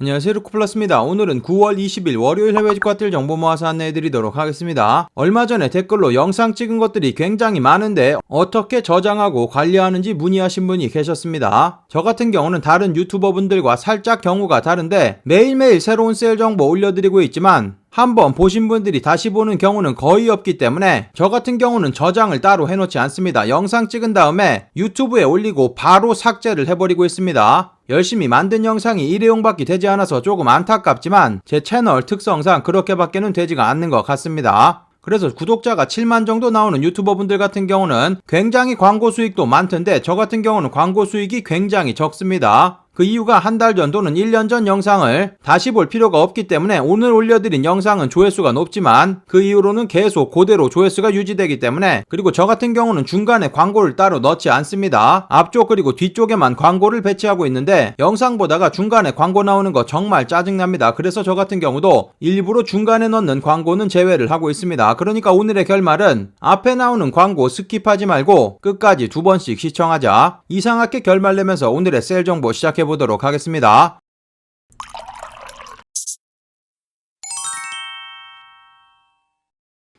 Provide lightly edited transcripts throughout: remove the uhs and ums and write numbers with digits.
안녕하세요, 루크플러스입니다. 오늘은 9월 20일 월요일 해외 집값들 정보 모아서 안내해드리도록 하겠습니다. 얼마 전에 댓글로 영상 찍은 것들이 굉장히 많은데 어떻게 저장하고 관리하는지 문의하신 분이 계셨습니다. 저 같은 경우는 다른 유튜버분들과 살짝 경우가 다른데 매일매일 새로운 세일 정보 올려드리고 있지만 한번 보신 분들이 다시 보는 경우는 거의 없기 때문에 저 같은 경우는 저장을 따로 해놓지 않습니다. 영상 찍은 다음에 유튜브에 올리고 바로 삭제를 해버리고 있습니다. 열심히 만든 영상이 일회용밖에 되지 않아서 조금 안타깝지만 제 채널 특성상 그렇게밖에는 되지가 않는 것 같습니다. 그래서 구독자가 7만 정도 나오는 유튜버분들 같은 경우는 굉장히 광고 수익도 많던데 저 같은 경우는 광고 수익이 굉장히 적습니다. 그 이유가 한 달 전 또는 1년 전 영상을 다시 볼 필요가 없기 때문에 오늘 올려드린 영상은 조회수가 높지만 그 이후로는 계속 그대로 조회수가 유지되기 때문에, 그리고 저 같은 경우는 중간에 광고를 따로 넣지 않습니다. 앞쪽 그리고 뒤쪽에만 광고를 배치하고 있는데 영상 보다가 중간에 광고 나오는 거 정말 짜증납니다. 그래서 저 같은 경우도 일부러 중간에 넣는 광고는 제외를 하고 있습니다. 그러니까 오늘의 결말은 앞에 나오는 광고 스킵하지 말고 끝까지 2번씩 시청하자. 이상하게 결말 내면서 오늘의 세일 정보 시작해 보도록 하겠습니다.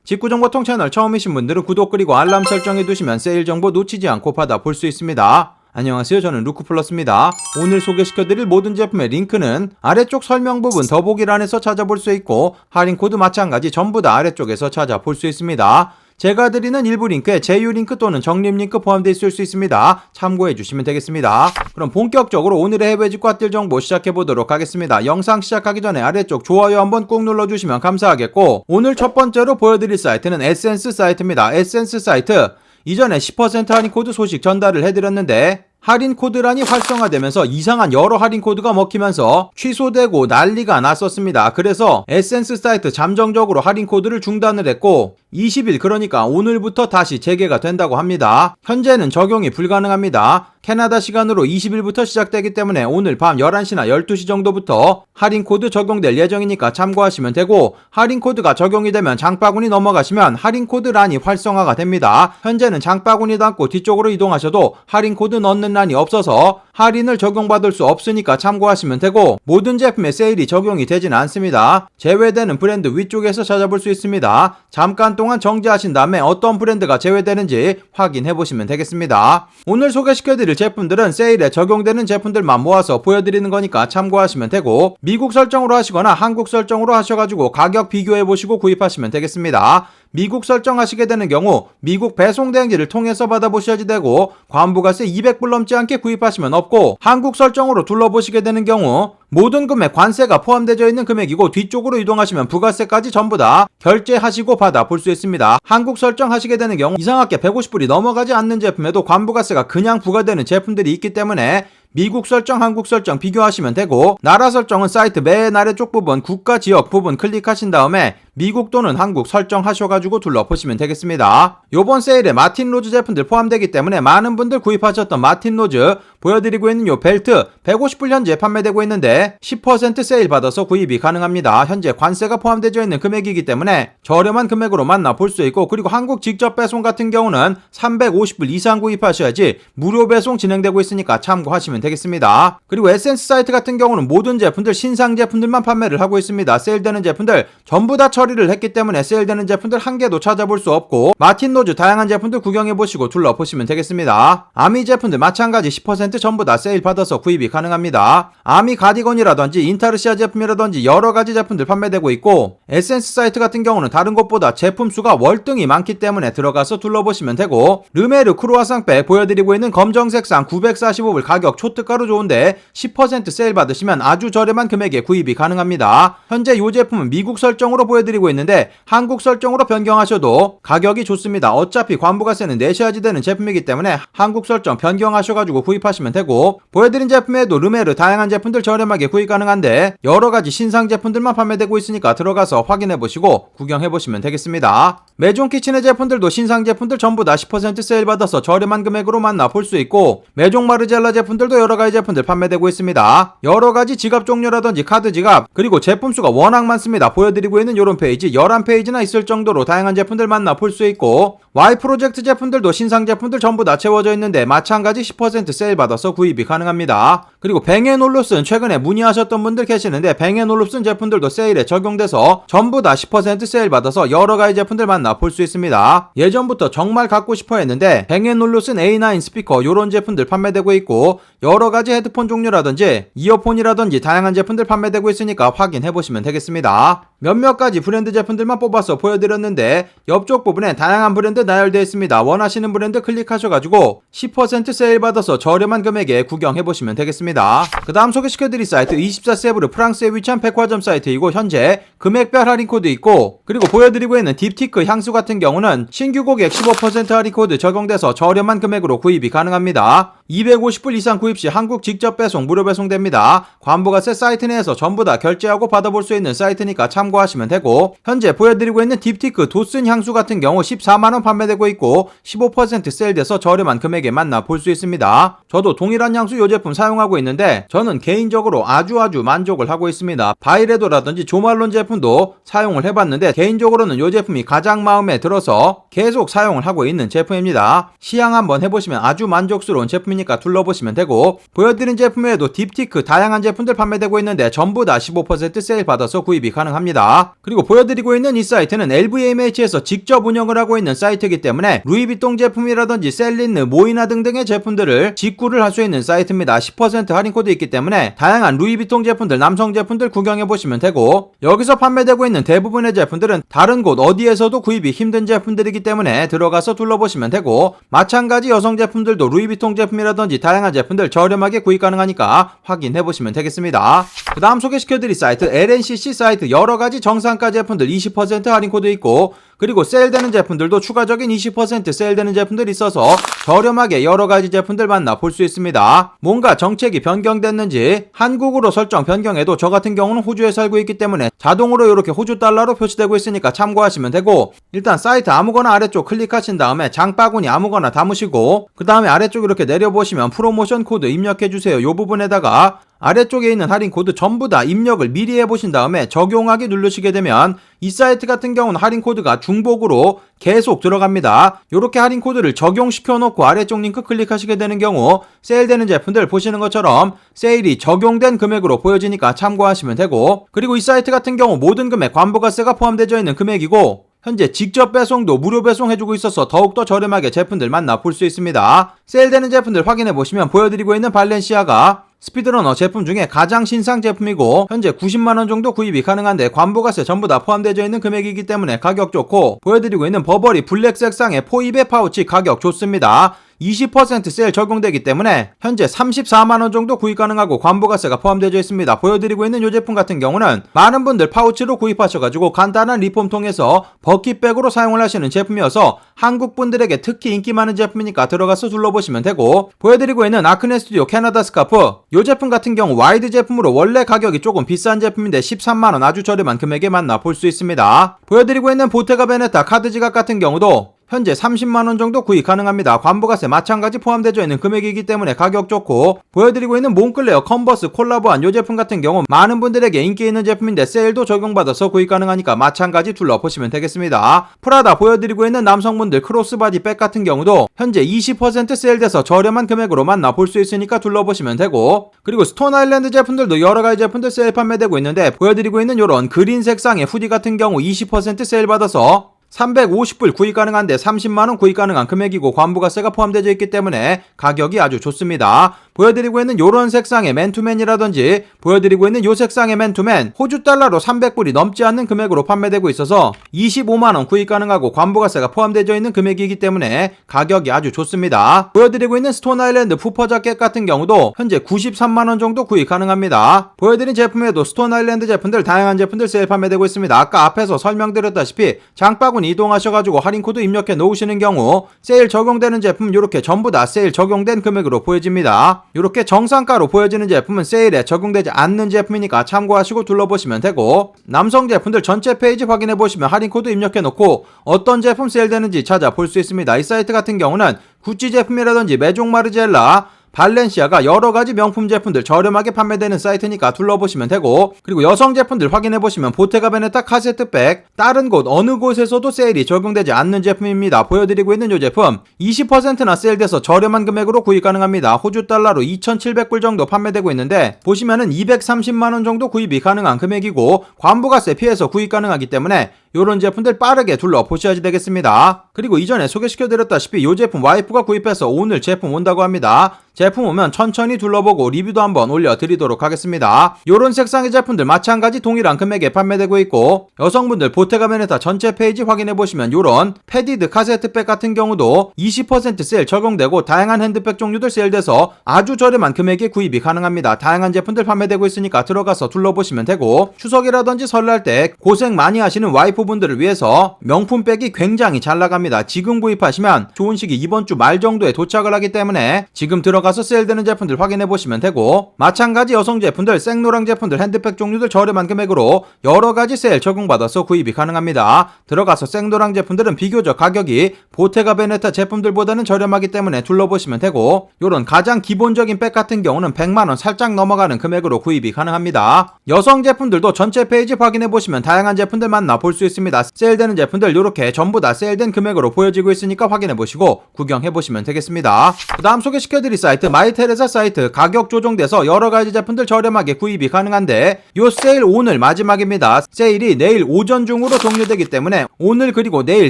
직구정보통 채널 처음이신 분들은 구독 그리고 알람 설정해 두시면 세일 정보 놓치지 않고 받아볼 수 있습니다. 안녕하세요, 저는 루크플러스입니다. 오늘 소개시켜드릴 모든 제품의 링크는 아래쪽 설명 부분 더보기란에서 찾아볼 수 있고 할인코드 마찬가지 전부 다 아래쪽에서 찾아볼 수 있습니다. 제가 드리는 일부 링크에 제휴 링크 또는 적립 링크 포함되어 있을 수 있습니다. 참고해 주시면 되겠습니다. 그럼 본격적으로 오늘의 해외 집값들 정보 시작해 보도록 하겠습니다. 영상 시작하기 전에 아래쪽 좋아요 한번 꾹 눌러주시면 감사하겠고, 오늘 첫 번째로 보여드릴 사이트는 에센스 사이트입니다. 에센스 사이트 이전에 10% 할인 코드 소식 전달을 해드렸는데 할인 코드란이 활성화되면서 이상한 여러 할인 코드가 먹히면서 취소되고 난리가 났었습니다. 그래서 에센스 사이트 잠정적으로 할인 코드를 중단을 했고 20일, 그러니까 오늘부터 다시 재개가 된다고 합니다. 현재는 적용이 불가능합니다. 캐나다 시간으로 20일부터 시작되기 때문에 오늘 밤 11시나 12시 정도부터 할인 코드 적용될 예정이니까 참고하시면 되고, 할인 코드가 적용이 되면 장바구니 넘어가시면 할인 코드 란이 활성화가 됩니다. 현재는 장바구니 닫고 뒤쪽으로 이동하셔도 할인 코드 넣는 란이 없어서 할인을 적용받을 수 없으니까 참고하시면 되고, 모든 제품에 세일이 적용이 되진 않습니다. 제외되는 브랜드 위쪽에서 찾아볼 수 있습니다. 잠깐 동안 정지하신 다음에 어떤 브랜드가 제외되는지 확인해 보시면 되겠습니다. 오늘 소개시켜드릴 제품들은 세일에 적용되는 제품들만 모아서 보여드리는 거니까 참고하시면 되고, 미국 설정으로 하시거나 한국 설정으로 하셔가지고 가격 비교해 보시고 구입하시면 되겠습니다. 미국 설정하시게 되는 경우 미국 배송 대행지를 통해서 받아보셔야지 되고, 관부가세 200불 넘지 않게 구입하시면 없고, 한국 설정으로 둘러보시게 되는 경우 모든 금액 관세가 포함되어 있는 금액이고 뒤쪽으로 이동하시면 부가세까지 전부 다 결제하시고 받아볼 수 있습니다. 한국 설정하시게 되는 경우 이상하게 150불이 넘어가지 않는 제품에도 관부가세가 그냥 부과되는 제품들이 있기 때문에 미국 설정, 한국 설정 비교하시면 되고, 나라 설정은 사이트 맨 아래쪽 부분 국가 지역 부분 클릭하신 다음에 미국 또는 한국 설정하셔가지고 둘러보시면 되겠습니다. 요번 세일에 마틴 로즈 제품들 포함되기 때문에 많은 분들 구입하셨던 마틴 로즈 보여드리고 있는 요 벨트 150불 현재 판매되고 있는데 10% 세일 받아서 구입이 가능합니다. 현재 관세가 포함되어 있는 금액이기 때문에 저렴한 금액으로 만나볼 수 있고, 그리고 한국 직접 배송 같은 경우는 350불 이상 구입하셔야지 무료 배송 진행되고 있으니까 참고하시면 되겠습니다. 그리고 에센스 사이트 같은 경우는 모든 제품들 신상 제품들만 판매를 하고 있습니다. 세일되는 제품들 전부 다 처리를 했기 때문에 세일되는 제품들 한 개도 찾아볼 수 없고, 마틴 로즈 다양한 제품들 구경해보시고 둘러보시면 되겠습니다. 아미 제품들 마찬가지 10% 전부 다 세일 받아서 구입이 가능합니다. 아미 가디건이라든지 인타르시아 제품이라든지 여러가지 제품들 판매되고 있고, 에센스 사이트 같은 경우는 다른 곳보다 제품 수가 월등히 많기 때문에 들어가서 둘러보시면 되고, 르메르 크루아상백 보여드리고 있는 검정색상 945불 가격 초특가로 좋은데 10% 세일 받으시면 아주 저렴한 금액에 구입이 가능합니다. 현재 이 제품은 미국 설정으로 보여드리고 있는데 한국 설정으로 변경하셔도 가격이 좋습니다. 어차피 관부가세는 내셔야지 되는 제품이기 때문에 한국 설정 변경하셔가지고 구입하시면 되고, 보여드린 제품에도 르메르 다양한 제품들 저렴하게 구입 가능한데 여러가지 신상 제품들만 판매되고 있으니까 들어가서 확인해보시고 구경해보시면 되겠습니다. 메종 키친의 제품들도 신상 제품들 전부 다 10% 세일 받아서 저렴한 금액으로 만나볼 수 있고, 메종 마르젤라 제품들도 여러가지 제품들 판매되고 있습니다. 여러가지 지갑 종류라든지 카드 지갑, 그리고 제품 수가 워낙 많습니다. 보여드리고 있는 요런 페이지 11페이지나 있을 정도로 다양한 제품들 만나볼 수 있고, Y 프로젝트 제품들도 신상 제품들 전부 다 채워져 있는데 마찬가지 10% 세일 받아서 받아서 구입이 가능합니다. 그리고 뱅앤올루슨 최근에 문의하셨던 분들 계시는데 뱅앤올루슨 제품들도 세일에 적용돼서 전부 다 10% 세일 받아서 여러가지 제품들 만나볼 수 있습니다. 예전부터 정말 갖고 싶어 했는데 뱅앤올루슨 A9 스피커 요런 제품들 판매되고 있고 여러가지 헤드폰 종류라든지 이어폰이라든지 다양한 제품들 판매되고 있으니까 확인해보시면 되겠습니다. 몇몇 가지 브랜드 제품들만 뽑아서 보여드렸는데 옆쪽 부분에 다양한 브랜드 나열되어 있습니다. 원하시는 브랜드 클릭하셔가지고 10% 세일 받아서 저렴한 금액에 구경해보시면 되겠습니다. 그 다음 소개시켜드릴 사이트 24세브르 프랑스에 위치한 백화점 사이트이고 현재 금액별 할인 코드 있고 그리고 보여드리고 있는 딥티크 향수 같은 경우는 신규 고객 15% 할인 코드 적용돼서 저렴한 금액으로 구입이 가능합니다. 250불 이상 구입 시 한국 직접 배송 무료 배송됩니다. 관부가세 사이트 내에서 전부 다 결제하고 받아볼 수 있는 사이트니까 참고하시면 되고 현재 보여드리고 있는 딥티크 도슨 향수 같은 경우 14만원 판매되고 있고 15% 세일돼서 저렴한 금액에 만나볼 수 있습니다. 저도 동일한 향수 이 제품 사용하고 있는데 저는 개인적으로 아주 만족을 하고 있습니다. 바이레도라든지 조말론 제품도 사용을 해봤는데 개인적으로는 이 제품이 가장 마음에 들어서 계속 사용을 하고 있는 제품입니다. 시향 한번 해보시면 아주 만족스러운 제품이니까 둘러보시면 되고 보여드린 제품 외에도 딥티크 다양한 제품들 판매되고 있는데 전부 다 15% 세일 받아서 구입이 가능합니다. 그리고 보여드리고 있는 이 사이트는 LVMH에서 직접 운영을 하고 있는 사이트이기 때문에 루이비통 제품이라든지 셀린느, 모이나 등등의 제품들을 직구를 할 수 있는 사이트입니다. 10% 할인 코드 있기 때문에 다양한 루이비통 제품들, 남성 제품들 구경해보시면 되고 여기서 판매되고 있는 대부분의 제품들은 다른 곳 어디에서도 구입이 힘든 제품들이기 때문에 들어가서 둘러보시면 되고 마찬가지 여성 제품들도 루이비통 제품이라든지 다양한 제품들 저렴하게 구입 가능하니까 확인해보시면 되겠습니다. 그 다음 소개시켜드릴 사이트 LNCC 사이트 여러가지 정상가 제품들 20% 할인 코드 있고 그리고 세일되는 제품들도 추가적인 20% 세일되는 제품들이 있어서 저렴하게 여러가지 제품들 만나볼 수 있습니다. 뭔가 정책이 변경됐는지 한국으로 설정 변경해도 저 같은 경우는 호주에 살고 있기 때문에 자동으로 이렇게 호주 달러로 표시되고 있으니까 참고하시면 되고 일단 사이트 아무거나 아래쪽 클릭하신 다음에 장바구니 아무거나 담으시고 그 다음에 아래쪽 이렇게 내려보시면 프로모션 코드 입력해주세요. 이 부분에다가 아래쪽에 있는 할인 코드 전부 다 입력을 미리 해보신 다음에 적용하기 누르시게 되면 이 사이트 같은 경우는 할인 코드가 중복으로 계속 들어갑니다. 이렇게 할인 코드를 적용시켜 놓고 아래쪽 링크 클릭하시게 되는 경우 세일되는 제품들 보시는 것처럼 세일이 적용된 금액으로 보여지니까 참고하시면 되고 그리고 이 사이트 같은 경우 모든 금액 관부가세가 포함되어 있는 금액이고 현재 직접 배송도 무료 배송해주고 있어서 더욱더 저렴하게 제품들 만나볼 수 있습니다. 세일되는 제품들 확인해보시면 보여드리고 있는 발렌시아가 스피드러너 제품 중에 가장 신상 제품이고 현재 90만원 정도 구입이 가능한데 관부가세 전부 다 포함되어 있는 금액이기 때문에 가격 좋고 보여드리고 있는 버버리 블랙 색상의 포입의 파우치 가격 좋습니다. 20% 세일 적용되기 때문에 현재 34만원 정도 구입 가능하고 관부가세가 포함되어 있습니다. 보여드리고 있는 이 제품 같은 경우는 많은 분들 파우치로 구입하셔가지고 간단한 리폼 통해서 버킷백으로 사용을 하시는 제품이어서 한국 분들에게 특히 인기 많은 제품이니까 들어가서 둘러보시면 되고 보여드리고 있는 아크네 스튜디오 캐나다 스카프 이 제품 같은 경우 와이드 제품으로 원래 가격이 조금 비싼 제품인데 13만원 아주 저렴한 금액에 만나볼 수 있습니다. 보여드리고 있는 보테가 베네타 카드 지갑 같은 경우도 현재 30만원 정도 구입 가능합니다. 관부가세 마찬가지 포함되어 있는 금액이기 때문에 가격 좋고 보여드리고 있는 몽클레어 컨버스 콜라보한 이 제품 같은 경우 많은 분들에게 인기 있는 제품인데 세일도 적용받아서 구입 가능하니까 마찬가지 둘러보시면 되겠습니다. 프라다 보여드리고 있는 남성분들 크로스바디 백 같은 경우도 현재 20% 세일돼서 저렴한 금액으로 만나볼 수 있으니까 둘러보시면 되고 그리고 스톤 아일랜드 제품들도 여러가지 제품들 세일 판매되고 있는데 보여드리고 있는 이런 그린 색상의 후디 같은 경우 20% 세일 받아서 350불 구입 가능한데 30만원 구입 가능한 금액이고 관부가세가 포함되어 있기 때문에 가격이 아주 좋습니다. 보여드리고 있는 요런 색상의 맨투맨이라든지 보여드리고 있는 요 색상의 맨투맨 호주 달러로 300불이 넘지 않는 금액으로 판매되고 있어서 25만원 구입 가능하고 관부가세가 포함되어 있는 금액이기 때문에 가격이 아주 좋습니다. 보여드리고 있는 스톤 아일랜드 푸퍼 자켓 같은 경우도 현재 93만원 정도 구입 가능합니다. 보여드린 제품에도 스톤 아일랜드 제품들 다양한 제품들 세일 판매되고 있습니다. 아까 앞에서 설명드렸다시피 장바구니 이동하셔가지고 할인코드 입력해 놓으시는 경우 세일 적용되는 제품 이렇게 전부 다 세일 적용된 금액으로 보여집니다. 이렇게 정상가로 보여지는 제품은 세일에 적용되지 않는 제품이니까 참고하시고 둘러보시면 되고 남성 제품들 전체 페이지 확인해보시면 할인코드 입력해 놓고 어떤 제품 세일되는지 찾아볼 수 있습니다. 이 사이트 같은 경우는 구찌 제품이라든지 메종 마르젤라 발렌시아가 여러가지 명품 제품들 저렴하게 판매되는 사이트니까 둘러보시면 되고, 그리고 여성 제품들 확인해보시면 보테가 베네타 카세트백, 다른 곳 어느 곳에서도 세일이 적용되지 않는 제품입니다. 보여드리고 있는 이 제품 20%나 세일돼서 저렴한 금액으로 구입 가능합니다. 호주 달러로 2,700불 정도 판매되고 있는데 보시면은 230만원 정도 구입이 가능한 금액이고 관부가세 피해서 구입 가능하기 때문에 요런 제품들 빠르게 둘러보셔야지 되겠습니다. 그리고 이전에 소개시켜드렸다시피 이 제품 와이프가 구입해서 오늘 제품 온다고 합니다. 제품 오면 천천히 둘러보고 리뷰도 한번 올려드리도록 하겠습니다. 요런 색상의 제품들 마찬가지 동일한 금액에 판매되고 있고, 여성분들 보테가 베네타 전체 페이지 확인해보시면 요런 패디드 카세트백 같은 경우도 20% 세일 적용되고 다양한 핸드백 종류들 세일돼서 아주 저렴한 금액에 구입이 가능합니다. 다양한 제품들 판매되고 있으니까 들어가서 둘러보시면 되고, 추석이라든지 설날 때 고생 많이 하시는 와이프분들을 위해서 명품백이 굉장히 잘 나갑니다. 지금 구입하시면 좋은 시기 이번 주 말 정도에 도착을 하기 때문에 지금 들어가서 세일되는 제품들 확인해보시면 되고, 마찬가지 여성 제품들, 생노랑 제품들, 핸드백 종류들 저렴한 금액으로 여러가지 세일 적용받아서 구입이 가능합니다. 들어가서 생노랑 제품들은 비교적 가격이 보테가 베네타 제품들보다는 저렴하기 때문에 둘러보시면 되고, 요런 가장 기본적인 백 같은 경우는 100만원 살짝 넘어가는 금액으로 구입이 가능합니다. 여성 제품들도 전체 페이지 확인해보시면 다양한 제품들 만나볼 수 있습니다. 세일되는 제품들 요렇게 전부 다 세일된 금액으로 보여지고 있으니까 확인해보시고 구경해보시면 되겠습니다. 그 다음 소개시켜드릴 사이트 마이테레사 사이트, 가격 조정돼서 여러가지 제품들 저렴하게 구입이 가능한데 요 세일 오늘 마지막입니다. 세일이 내일 오전 중으로 종료되기 때문에 오늘 그리고 내일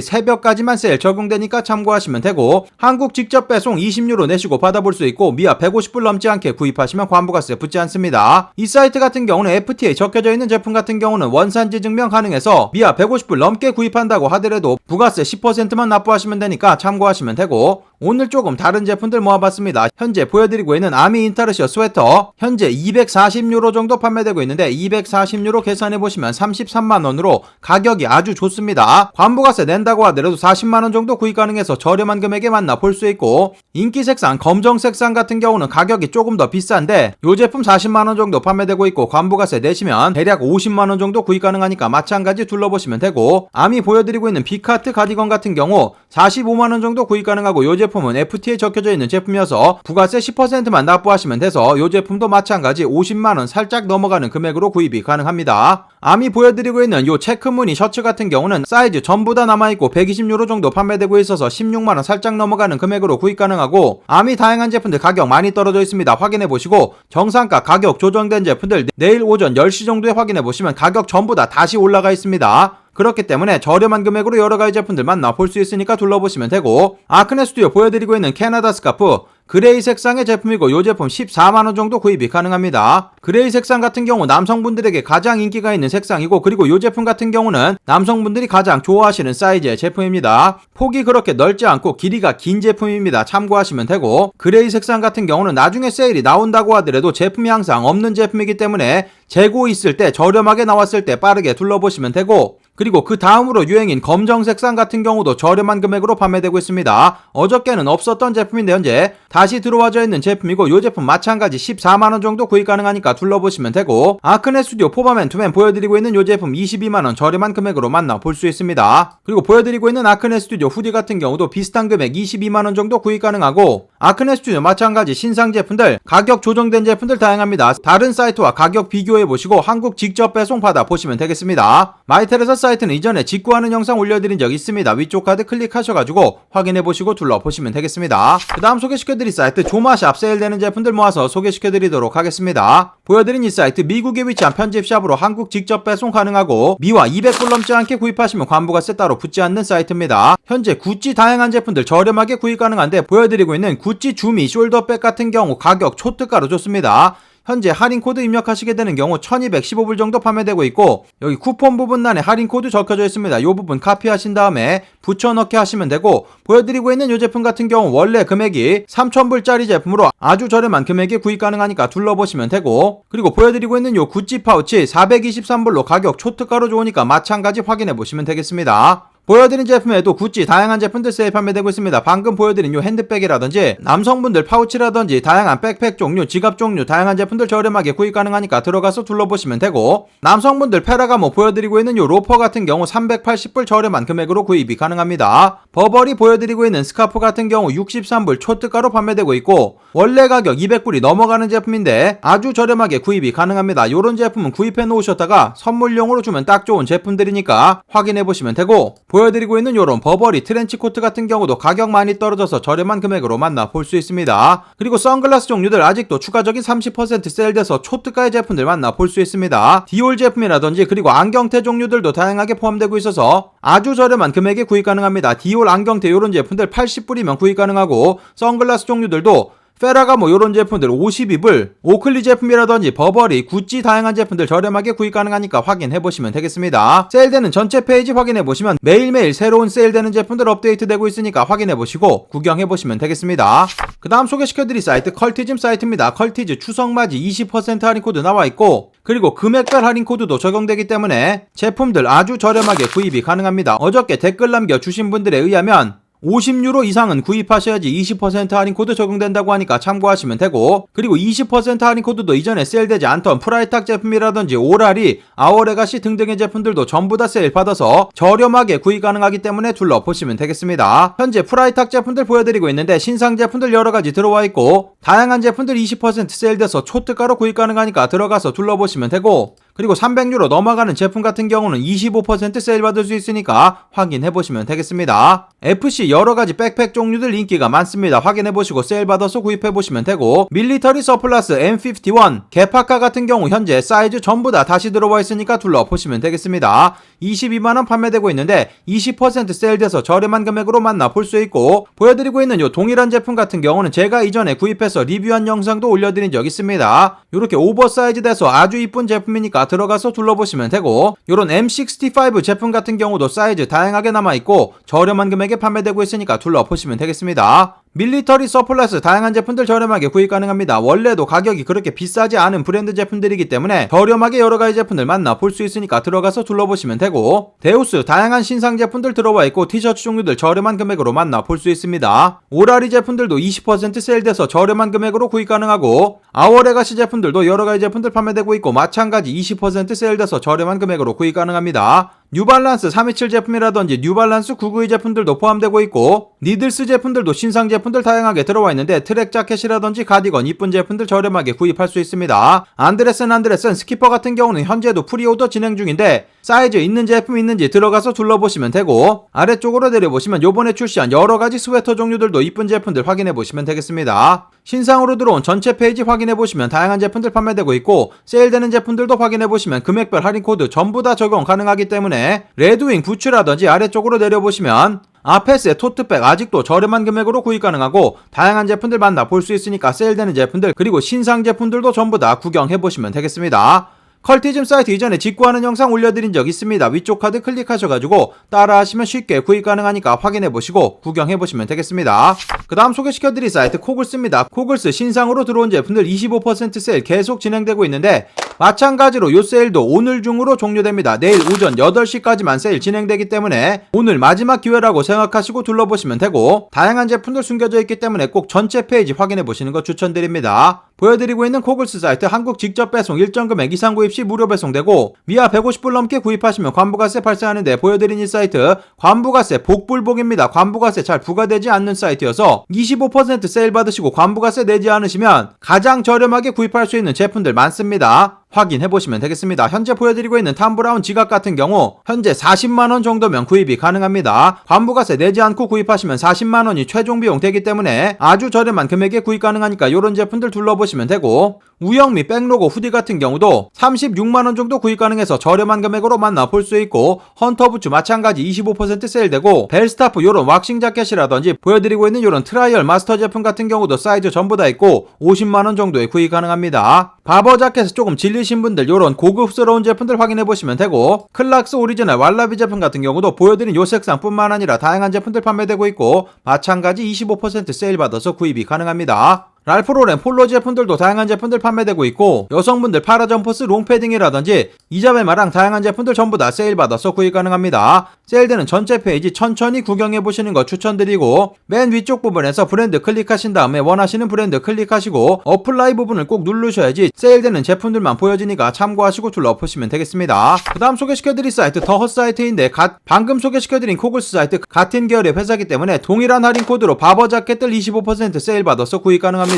새벽까지만 세일 적용되니까 참고하시면 되고, 한국 직접 배송 20유로 내시고 받아볼 수 있고 미아 150불 넘지 않게 구입하시면 관부가세 붙지 않습니다. 이 사이트 같은 경우는 FTA 적혀져 있는 제품 같은 경우는 원산지 증명 가능해서 미아 150불 넘게 구입한다고 하더라도 부가세 10%만 납부하시면 되니까 참고하시면 되고, 오늘 조금 다른 제품들 모아봤습니다. 현재 보여드리고 있는 아미 인타르시어 스웨터 현재 240유로 정도 판매되고 있는데 240유로 계산해보시면 33만원으로 가격이 아주 좋습니다. 관부가세 낸다고 하더라도 40만원 정도 구입 가능해서 저렴한 금액에 만나볼 수 있고, 인기 색상 검정 색상 같은 경우는 가격이 조금 더 비싼데 요 제품 40만원 정도 판매되고 있고 관부가세 내시면 대략 50만원 정도 구입 가능하니까 마찬가지 둘러보시면 되고, 아미 보여드리고 있는 비카트 가디건 같은 경우 45만원 정도 구입 가능하고 요 제품은 FTA에 적혀져 있는 제품이어서 부가세 10%만 납부하시면 돼서 이 제품도 마찬가지 50만원 살짝 넘어가는 금액으로 구입이 가능합니다. 아미 보여드리고 있는 이 체크무늬 셔츠 같은 경우는 사이즈 전부 다 남아있고 120유로 정도 판매되고 있어서 16만원 살짝 넘어가는 금액으로 구입 가능하고, 아미 다양한 제품들 가격 많이 떨어져 있습니다. 확인해보시고 정상가 가격 조정된 제품들 내일 오전 10시 정도에 확인해보시면 가격 전부 다 다시 올라가 있습니다. 그렇기 때문에 저렴한 금액으로 여러가지 제품들 만나볼 수 있으니까 둘러보시면 되고, 아크네 스튜디오 보여드리고 있는 캐나다 스카프 그레이 색상의 제품이고 이 제품 14만원 정도 구입이 가능합니다. 그레이 색상 같은 경우 남성분들에게 가장 인기가 있는 색상이고, 그리고 이 제품 같은 경우는 남성분들이 가장 좋아하시는 사이즈의 제품입니다. 폭이 그렇게 넓지 않고 길이가 긴 제품입니다. 참고하시면 되고, 그레이 색상 같은 경우는 나중에 세일이 나온다고 하더라도 제품이 항상 없는 제품이기 때문에 재고 있을 때 저렴하게 나왔을 때 빠르게 둘러보시면 되고, 그리고 그 다음으로 유행인 검정 색상 같은 경우도 저렴한 금액으로 판매되고 있습니다. 어저께는 없었던 제품인데 현재 다시 들어와져 있는 제품이고 이 제품 마찬가지 14만원 정도 구입 가능하니까 둘러보시면 되고, 아크네 스튜디오 포바맨 투맨 보여드리고 있는 이 제품 22만원 저렴한 금액으로 만나볼 수 있습니다. 그리고 보여드리고 있는 아크네 스튜디오 후디 같은 경우도 비슷한 금액 22만원 정도 구입 가능하고, 아크네 스튜디오 마찬가지 신상 제품들 가격 조정된 제품들 다양합니다. 다른 사이트와 가격 비교해보시고 한국 직접 배송 받아보시면 되겠습니다. 마이테레사 사이트는 이전에 직구하는 영상 올려드린 적 있습니다. 위쪽 카드 클릭하셔가지고 확인해보시고 둘러보시면 되겠습니다. 그 다음 소개시켜드릴 사이트 조마샵 세일되는 제품들 모아서 소개시켜드리도록 하겠습니다. 보여드린 이 사이트 미국에 위치한 편집샵으로 한국 직접 배송 가능하고 미화 200불 넘지 않게 구입하시면 관부가세 따로 붙지 않는 사이트입니다. 현재 구찌 다양한 제품들 저렴하게 구입 가능한데 보여드리고 있는 구찌 주미 숄더백 같은 경우 가격 초특가로 좋습니다. 현재 할인 코드 입력하시게 되는 경우 1215불 정도 판매되고 있고, 여기 쿠폰 부분란에 할인 코드 적혀져 있습니다. 이 부분 카피하신 다음에 붙여넣기 하시면 되고, 보여드리고 있는 이 제품 같은 경우 원래 금액이 3000불짜리 제품으로 아주 저렴한 금액에 구입 가능하니까 둘러보시면 되고, 그리고 보여드리고 있는 이 구찌 파우치 423불로 가격 초특가로 좋으니까 마찬가지 확인해 보시면 되겠습니다. 보여드린 제품에도 구찌 다양한 제품들 세일 판매되고 있습니다. 방금 보여드린 요 핸드백이라든지 남성분들 파우치라든지 다양한 백팩 종류, 지갑 종류 다양한 제품들 저렴하게 구입 가능하니까 들어가서 둘러보시면 되고, 남성분들 페라가모 보여드리고 있는 요 로퍼 같은 경우 380불 저렴한 금액으로 구입이 가능합니다. 버버리 보여드리고 있는 스카프 같은 경우 63불 초특가로 판매되고 있고, 원래 가격 200불이 넘어가는 제품인데 아주 저렴하게 구입이 가능합니다. 요런 제품은 구입해 놓으셨다가 선물용으로 주면 딱 좋은 제품들이니까 확인해 보시면 되고, 보여드리고 있는 요런 버버리 트렌치코트 같은 경우도 가격 많이 떨어져서 저렴한 금액으로 만나볼 수 있습니다. 그리고 선글라스 종류들 아직도 추가적인 30% 세일돼서 초특가의 제품들 만나볼 수 있습니다. 디올 제품이라든지 그리고 안경테 종류들도 다양하게 포함되고 있어서 아주 저렴한 금액에 구입 가능합니다. 디올 안경테 요런 제품들 80불이면 구입 가능하고, 선글라스 종류들도 페라가모 요런 제품들 52불, 오클리 제품이라든지 버버리, 구찌 다양한 제품들 저렴하게 구입 가능하니까 확인해보시면 되겠습니다. 세일되는 전체 페이지 확인해보시면 매일매일 새로운 세일되는 제품들 업데이트되고 있으니까 확인해보시고 구경해보시면 되겠습니다. 그 다음 소개시켜드릴 사이트 컬티즘 사이트입니다. 컬티즈 추석맞이 20% 할인 코드 나와있고, 그리고 금액별 할인 코드도 적용되기 때문에 제품들 아주 저렴하게 구입이 가능합니다. 어저께 댓글 남겨주신 분들에 의하면 50유로 이상은 구입하셔야지 20% 할인 코드 적용된다고 하니까 참고하시면 되고, 그리고 20% 할인 코드도 이전에 세일되지 않던 프라이탁 제품이라든지 오라리, 아워레가시 등등의 제품들도 전부 다 세일 받아서 저렴하게 구입 가능하기 때문에 둘러보시면 되겠습니다. 현재 프라이탁 제품들 보여드리고 있는데 신상 제품들 여러가지 들어와 있고, 다양한 제품들 20% 세일돼서 초특가로 구입 가능하니까 들어가서 둘러보시면 되고, 그리고 300유로 넘어가는 제품 같은 경우는 25% 세일 받을 수 있으니까 확인해보시면 되겠습니다. FC 여러가지 백팩 종류들 인기가 많습니다. 확인해보시고 세일 받아서 구입해보시면 되고, 밀리터리 서플러스 M51 개파카 같은 경우 현재 사이즈 전부 다 다시 들어와 있으니까 둘러보시면 되겠습니다. 22만원 판매되고 있는데 20% 세일돼서 저렴한 금액으로 만나볼 수 있고, 보여드리고 있는 요 동일한 제품 같은 경우는 제가 이전에 구입해서 리뷰한 영상도 올려드린 적 있습니다. 요렇게 오버사이즈 돼서 아주 이쁜 제품이니까 들어가서 둘러보시면 되고, 요런 M65 제품 같은 경우도 사이즈 다양하게 남아있고 저렴한 금액에 판매되고 있으니까 둘러보시면 되겠습니다. 밀리터리 서플러스 다양한 제품들 저렴하게 구입 가능합니다. 원래도 가격이 그렇게 비싸지 않은 브랜드 제품들이기 때문에 저렴하게 여러가지 제품들 만나볼 수 있으니까 들어가서 둘러보시면 되고, 데우스 다양한 신상 제품들 들어와 있고 티셔츠 종류들 저렴한 금액으로 만나볼 수 있습니다. 오라리 제품들도 20% 세일돼서 저렴한 금액으로 구입 가능하고, 아워레가시 제품들도 여러가지 제품들 판매되고 있고 마찬가지 20% 세일돼서 저렴한 금액으로 구입 가능합니다. 뉴발란스 327 제품이라든지 뉴발란스 992 제품들도 포함되고 있고, 니들스 제품들도 신상 제품들 다양하게 들어와 있는데 트랙 자켓이라든지 가디건 이쁜 제품들 저렴하게 구입할 수 있습니다. 안드레슨 스키퍼 같은 경우는 현재도 프리오더 진행 중인데 사이즈 있는 제품 있는지 들어가서 둘러보시면 되고, 아래쪽으로 내려보시면 요번에 출시한 여러가지 스웨터 종류들도 이쁜 제품들 확인해보시면 되겠습니다. 신상으로 들어온 전체 페이지 확인해보시면 다양한 제품들 판매되고 있고, 세일되는 제품들도 확인해보시면 금액별 할인 코드 전부 다 적용 가능하기 때문에 레드윙 부츠라든지 아래쪽으로 내려보시면 아페스의 토트백 아직도 저렴한 금액으로 구입 가능하고 다양한 제품들 만나볼 수 있으니까 세일되는 제품들 그리고 신상 제품들도 전부 다 구경해보시면 되겠습니다. 컬티즘 사이트 이전에 직구하는 영상 올려드린 적 있습니다. 위쪽 카드 클릭하셔가지고 따라하시면 쉽게 구입 가능하니까 확인해보시고 구경해보시면 되겠습니다. 그 다음 소개시켜드릴 사이트 코글스입니다. 코글스 신상으로 들어온 제품들 25% 세일 계속 진행되고 있는데 마찬가지로 요 세일도 오늘 중으로 종료됩니다. 내일 오전 8시까지만 세일 진행되기 때문에 오늘 마지막 기회라고 생각하시고 둘러보시면 되고, 다양한 제품들 숨겨져 있기 때문에 꼭 전체 페이지 확인해보시는 거 추천드립니다. 보여드리고 있는 코글스 사이트 한국 직접 배송 일정 금액 이상 구입 시 무료 배송되고, 미아 150불 넘게 구입하시면 관부가세 발생하는데 보여드린 이 사이트 관부가세 복불복입니다. 관부가세 잘 부과되지 않는 사이트여서 25% 세일 받으시고 관부가세 내지 않으시면 가장 저렴하게 구입할 수 있는 제품들 많습니다. 확인해보시면 되겠습니다. 현재 보여드리고 있는 탐브라운 지갑 같은 경우 현재 40만원 정도면 구입이 가능합니다. 관부가세 내지 않고 구입하시면 40만원이 최종 비용 되기 때문에 아주 저렴한 금액에 구입 가능하니까 이런 제품들 둘러보시면 되고, 우영미 백로고 후디 같은 경우도 36만원 정도 구입 가능해서 저렴한 금액으로 만나볼 수 있고, 헌터부츠 마찬가지 25% 세일되고, 벨스타프 요런 왁싱 자켓이라든지 보여드리고 있는 요런 트라이얼 마스터 제품 같은 경우도 사이즈 전부 다 있고 50만원 정도에 구입 가능합니다. 바버 자켓을 조금 질리신 분들 요런 고급스러운 제품들 확인해보시면 되고, 클락스 오리지널 왈라비 제품 같은 경우도 보여드린 요 색상 뿐만 아니라 다양한 제품들 판매되고 있고 마찬가지 25% 세일 받아서 구입이 가능합니다. 랄프 로렌 폴로 제품들도 다양한 제품들 판매되고 있고, 여성분들 파라 점퍼스 롱패딩이라든지 이자벨마랑 다양한 제품들 전부 다 세일받아서 구입 가능합니다. 세일되는 전체 페이지 천천히 구경해보시는 거 추천드리고, 맨 위쪽 부분에서 브랜드 클릭하신 다음에 원하시는 브랜드 클릭하시고 어플라이 부분을 꼭 누르셔야지 세일되는 제품들만 보여지니까 참고하시고 둘러보시면 되겠습니다. 그 다음 소개시켜드릴 사이트 더헛 사이트인데, 방금 소개시켜드린 코글스 사이트 같은 계열의 회사이기 때문에 동일한 할인 코드로 바버 자켓들 25% 세일받아서 구입 가능합니다.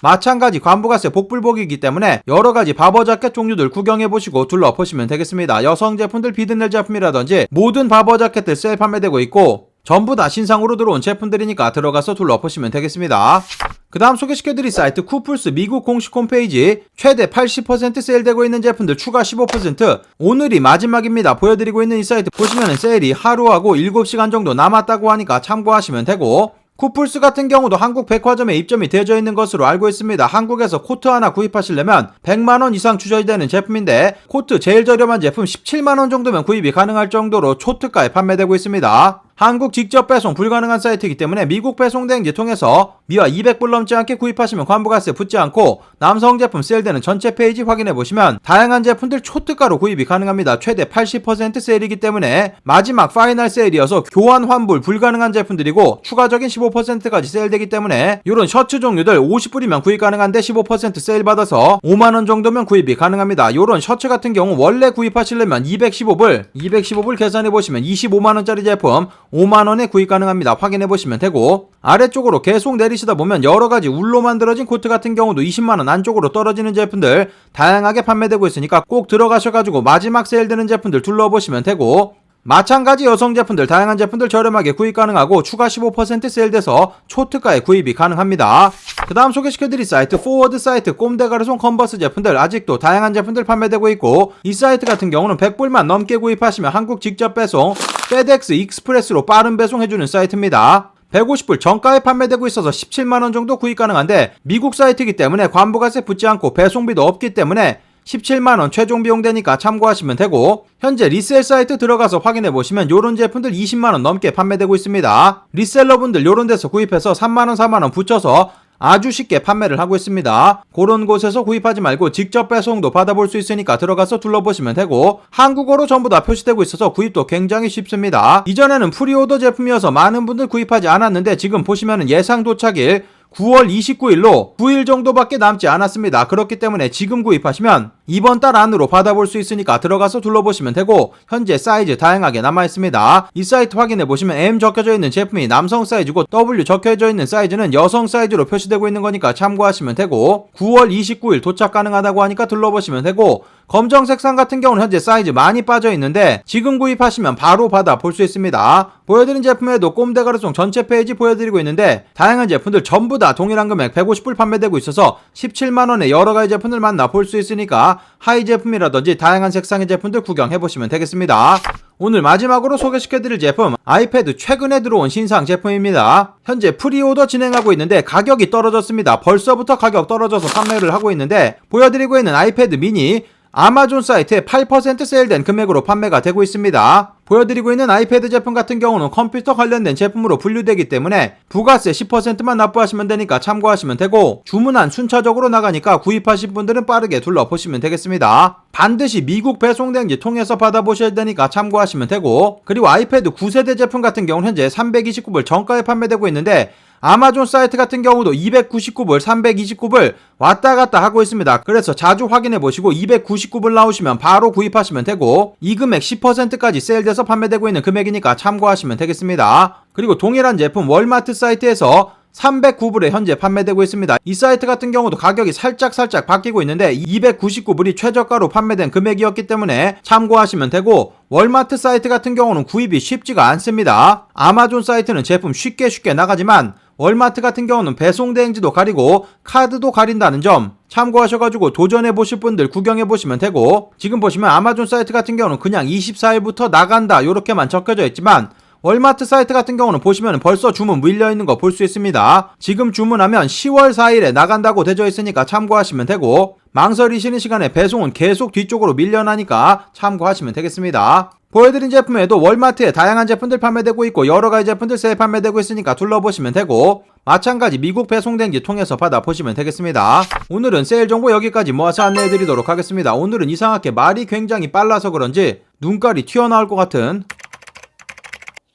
마찬가지 관부가세 복불복이기 때문에 여러가지 바버 자켓 종류들 구경해보시고 둘러보시면 되겠습니다. 여성 제품들 비드넬 제품이라든지 모든 바버 자켓들 세일 판매되고 있고, 전부 다 신상으로 들어온 제품들이니까 들어가서 둘러보시면 되겠습니다. 그 다음 소개시켜드릴 사이트 쿠플스 미국 공식 홈페이지, 최대 80% 세일되고 있는 제품들 추가 15%, 오늘이 마지막입니다. 보여드리고 있는 이 사이트 보시면 세일이 하루하고 7시간 정도 남았다고 하니까 참고하시면 되고, 쿠플스 같은 경우도 한국 백화점에 입점이 되어 있는 것으로 알고 있습니다. 한국에서 코트 하나 구입하시려면 100만원 이상 추저되는 제품인데, 코트 제일 저렴한 제품 17만원 정도면 구입이 가능할 정도로 초특가에 판매되고 있습니다. 한국 직접 배송 불가능한 사이트이기 때문에 미국 배송 대행지 통해서 미화 200불 넘지 않게 구입하시면 관부가세 붙지 않고, 남성 제품 세일되는 전체 페이지 확인해보시면 다양한 제품들 초특가로 구입이 가능합니다. 최대 80% 세일이기 때문에 마지막 파이널 세일이어서 교환 환불 불가능한 제품들이고, 추가적인 15%까지 세일되기 때문에 이런 셔츠 종류들 50불이면 구입 가능한데 15% 세일 받아서 5만원 정도면 구입이 가능합니다. 이런 셔츠 같은 경우 원래 구입하시려면 215불 계산해보시면 25만원짜리 제품 5만원에 구입 가능합니다. 확인해보시면 되고, 아래쪽으로 계속 내리시다 보면 여러가지 울로 만들어진 코트 같은 경우도 20만원 안쪽으로 떨어지는 제품들 다양하게 판매되고 있으니까 꼭 들어가셔가지고 마지막 세일되는 제품들 둘러보시면 되고, 마찬가지 여성 제품들 다양한 제품들 저렴하게 구입 가능하고 추가 15% 세일돼서 초특가에 구입이 가능합니다. 그 다음 소개시켜드릴 사이트 포워드 사이트 꼼데가르송 컨버스 제품들 아직도 다양한 제품들 판매되고 있고, 이 사이트 같은 경우는 100불만 넘게 구입하시면 한국 직접 배송 페덱스 익스프레스로 빠른 배송해주는 사이트입니다. 150불 정가에 판매되고 있어서 17만원 정도 구입 가능한데, 미국 사이트이기 때문에 관부가세 붙지 않고 배송비도 없기 때문에 17만원 최종 비용 되니까 참고하시면 되고, 현재 리셀 사이트 들어가서 확인해보시면 요런 제품들 20만원 넘게 판매되고 있습니다. 리셀러분들 요런 데서 구입해서 3만원 4만원 붙여서 아주 쉽게 판매를 하고 있습니다. 그런 곳에서 구입하지 말고 직접 배송도 받아볼 수 있으니까 들어가서 둘러보시면 되고, 한국어로 전부 다 표시되고 있어서 구입도 굉장히 쉽습니다. 이전에는 프리오더 제품이어서 많은 분들 구입하지 않았는데, 지금 보시면 예상 도착일 9월 29일로 9일 정도밖에 남지 않았습니다. 그렇기 때문에 지금 구입하시면 이번 달 안으로 받아볼 수 있으니까 들어가서 둘러보시면 되고, 현재 사이즈 다양하게 남아있습니다. 이 사이트 확인해보시면 M 적혀져 있는 제품이 남성 사이즈고 W 적혀져 있는 사이즈는 여성 사이즈로 표시되고 있는 거니까 참고하시면 되고, 9월 29일 도착 가능하다고 하니까 둘러보시면 되고, 검정 색상 같은 경우는 현재 사이즈 많이 빠져 있는데 지금 구입하시면 바로 받아 볼 수 있습니다. 보여드린 제품에도 꼼데가르송 전체 페이지 보여드리고 있는데, 다양한 제품들 전부 다 동일한 금액 150불 판매되고 있어서 17만원에 여러가지 제품들 만나 볼 수 있으니까 하이 제품이라든지 다양한 색상의 제품들 구경해보시면 되겠습니다. 오늘 마지막으로 소개시켜드릴 제품, 아이패드 최근에 들어온 신상 제품입니다. 현재 프리오더 진행하고 있는데 가격이 떨어졌습니다. 벌써부터 가격 떨어져서 판매를 하고 있는데, 보여드리고 있는 아이패드 미니 아마존 사이트에 8% 세일된 금액으로 판매가 되고 있습니다. 보여드리고 있는 아이패드 제품 같은 경우는 컴퓨터 관련된 제품으로 분류되기 때문에 부가세 10%만 납부하시면 되니까 참고하시면 되고, 주문한 순차적으로 나가니까 구입하신 분들은 빠르게 둘러보시면 되겠습니다. 반드시 미국 배송 대행지 통해서 받아보셔야 되니까 참고하시면 되고, 그리고 아이패드 9세대 제품 같은 경우는 현재 329불 정가에 판매되고 있는데, 아마존 사이트 같은 경우도 299불, 329불 왔다 갔다 하고 있습니다. 그래서 자주 확인해 보시고 299불 나오시면 바로 구입하시면 되고, 이 금액 10%까지 세일돼서 판매되고 있는 금액이니까 참고하시면 되겠습니다. 그리고 동일한 제품 월마트 사이트에서 309불에 현재 판매되고 있습니다. 이 사이트 같은 경우도 가격이 살짝 바뀌고 있는데 299불이 최저가로 판매된 금액이었기 때문에 참고하시면 되고, 월마트 사이트 같은 경우는 구입이 쉽지가 않습니다. 아마존 사이트는 제품 쉽게 나가지만 월마트 같은 경우는 배송 대행지도 가리고 카드도 가린다는 점 참고하셔가지고 도전해보실 분들 구경해보시면 되고, 지금 보시면 아마존 사이트 같은 경우는 그냥 24일부터 나간다 요렇게만 적혀져 있지만, 월마트 사이트 같은 경우는 보시면 벌써 주문 밀려있는 거 볼 수 있습니다. 지금 주문하면 10월 4일에 나간다고 되어 있으니까 참고하시면 되고, 망설이시는 시간에 배송은 계속 뒤쪽으로 밀려나니까 참고하시면 되겠습니다. 보여드린 제품에도 월마트에 다양한 제품들 판매되고 있고 여러가지 제품들 세일 판매되고 있으니까 둘러보시면 되고, 마찬가지 미국 배송된지 통해서 받아보시면 되겠습니다. 오늘은 세일 정보 여기까지 모아서 안내해드리도록 하겠습니다. 오늘은 이상하게 말이 굉장히 빨라서 그런지 눈깔이 튀어나올 것 같은,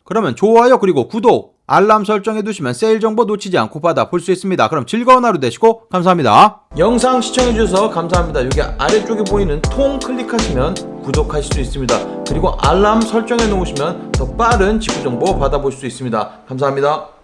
그러면 좋아요 그리고 구독, 알람 설정해 두시면 세일 정보 놓치지 않고 받아볼 수 있습니다. 그럼 즐거운 하루 되시고 감사합니다. 영상 시청해 주셔서 감사합니다. 여기 아래쪽에 보이는 통 클릭하시면 구독하실 수 있습니다. 그리고 알람 설정해 놓으시면 더 빠른 직구 정보 받아볼 수 있습니다. 감사합니다.